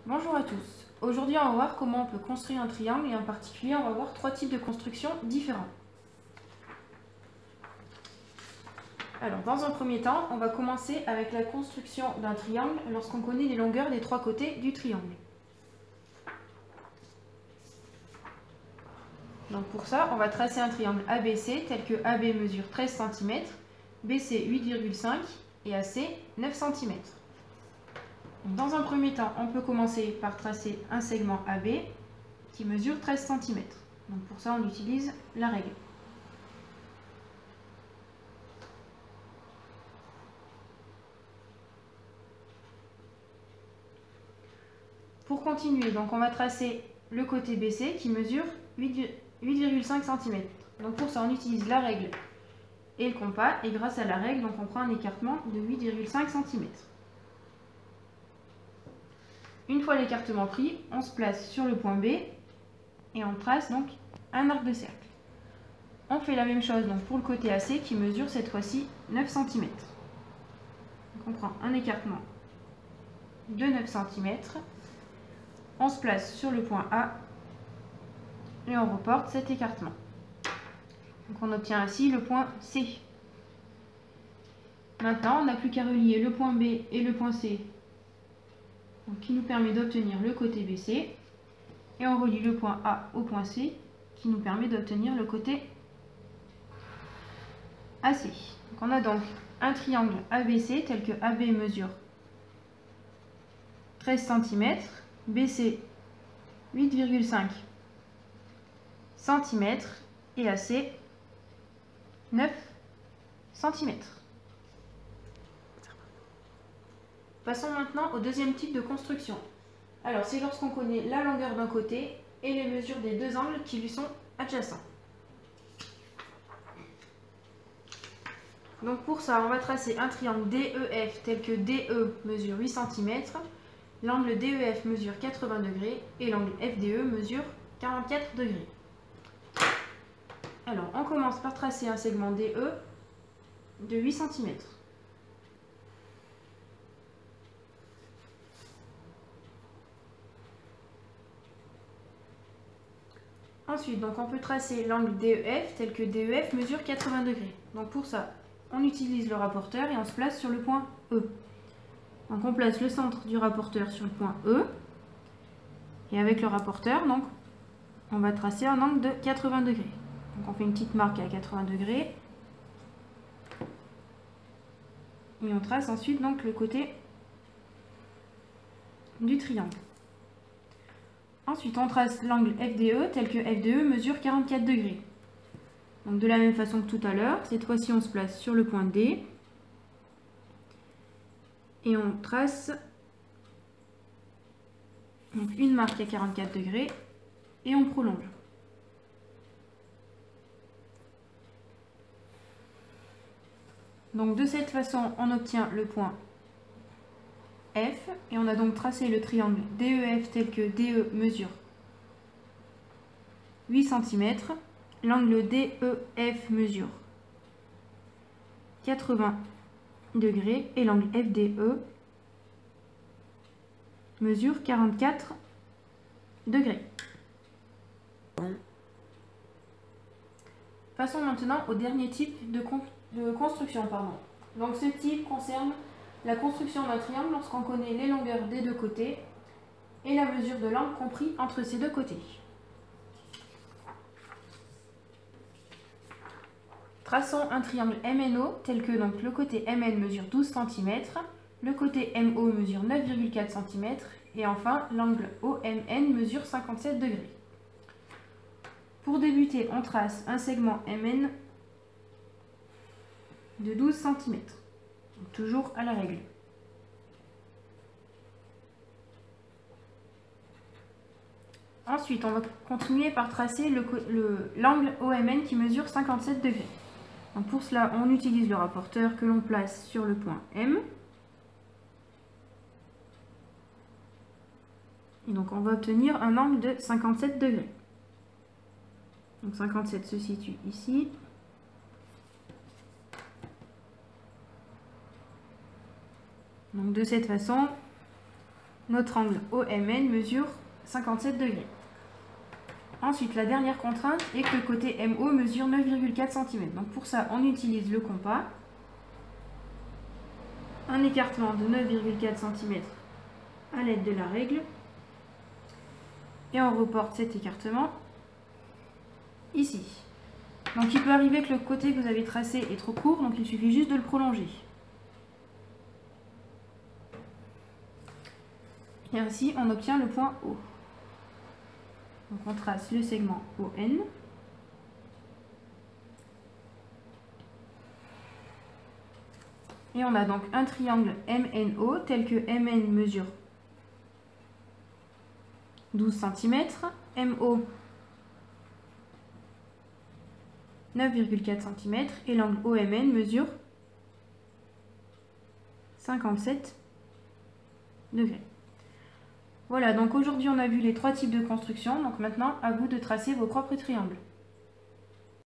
Bonjour à tous. Aujourd'hui, on va voir comment on peut construire un triangle et en particulier, on va voir trois types de constructions différents. Alors, dans un premier temps, on va commencer avec la construction d'un triangle lorsqu'on connaît les longueurs des trois côtés du triangle. Donc pour ça, on va tracer un triangle ABC tel que AB mesure 13 cm, BC 8,5 et AC 9 cm. Dans un premier temps, on peut commencer par tracer un segment AB qui mesure 13 cm. Donc pour ça, on utilise la règle. Pour continuer, donc on va tracer le côté BC qui mesure 8,5 cm. Donc pour ça, on utilise la règle et le compas, et grâce à la règle, donc on prend un écartement de 8,5 cm. Une fois l'écartement pris, on se place sur le point B et on trace donc un arc de cercle. On fait la même chose donc pour le côté AC qui mesure cette fois-ci 9 cm. Donc on prend un écartement de 9 cm, on se place sur le point A et on reporte cet écartement. Donc on obtient ainsi le point C. Maintenant, on n'a plus qu'à relier le point B et le point C, donc qui nous permet d'obtenir le côté BC, et on relie le point A au point C, qui nous permet d'obtenir le côté AC. Donc on a donc un triangle ABC tel que AB mesure 13 cm, BC 8,5 cm et AC 9 cm. Passons maintenant au deuxième type de construction. Alors c'est lorsqu'on connaît la longueur d'un côté et les mesures des deux angles qui lui sont adjacents. Donc pour ça, on va tracer un triangle DEF tel que DE mesure 8 cm, l'angle DEF mesure 80 degrés et l'angle FDE mesure 44 degrés. Alors on commence par tracer un segment DE de 8 cm. Ensuite, donc, on peut tracer l'angle DEF tel que DEF mesure 80 degrés. Donc pour ça, on utilise le rapporteur et on se place sur le point E. Donc on place le centre du rapporteur sur le point E. Et avec le rapporteur, donc, on va tracer un angle de 80 degrés. Donc on fait une petite marque à 80 degrés. Et on trace ensuite donc, le côté du triangle. Ensuite, on trace l'angle FDE tel que FDE mesure 44 degrés. Donc de la même façon que tout à l'heure, cette fois-ci on se place sur le point D et on trace donc une marque à 44 degrés et on prolonge. Donc de cette façon, on obtient le point F et on a donc tracé le triangle DEF tel que DE mesure 8 cm, l'angle DEF mesure 80 degrés et l'angle FDE mesure 44 degrés. Passons maintenant au dernier type de construction. Donc ce type concerne la construction d'un triangle lorsqu'on connaît les longueurs des deux côtés et la mesure de l'angle compris entre ces deux côtés. Traçons un triangle MNO tel que donc, le côté MN mesure 12 cm, le côté MO mesure 9,4 cm et enfin l'angle OMN mesure 57 degrés. Pour débuter, on trace un segment MN de 12 cm. Toujours à la règle. Ensuite, on va continuer par tracer l'angle OMN qui mesure 57 degrés. Donc pour cela, on utilise le rapporteur que l'on place sur le point M. Et donc on va obtenir un angle de 57 degrés. Donc 57 se situe ici. Donc de cette façon, Notre angle OMN mesure 57 degrés. Ensuite, la dernière contrainte est que le côté MO mesure 9,4 cm. Donc pour ça, on utilise le compas. Un écartement de 9,4 cm à l'aide de la règle. Et on reporte cet écartement ici. Donc il peut arriver que le côté que vous avez tracé est trop court, donc il suffit juste de le prolonger. Et ainsi, on obtient le point O. Donc on trace le segment ON. Et on a donc un triangle MNO tel que MN mesure 12 cm, MO 9,4 cm et l'angle OMN mesure 57 degrés. Voilà, donc aujourd'hui on a vu les trois types de construction, donc maintenant à vous de tracer vos propres triangles.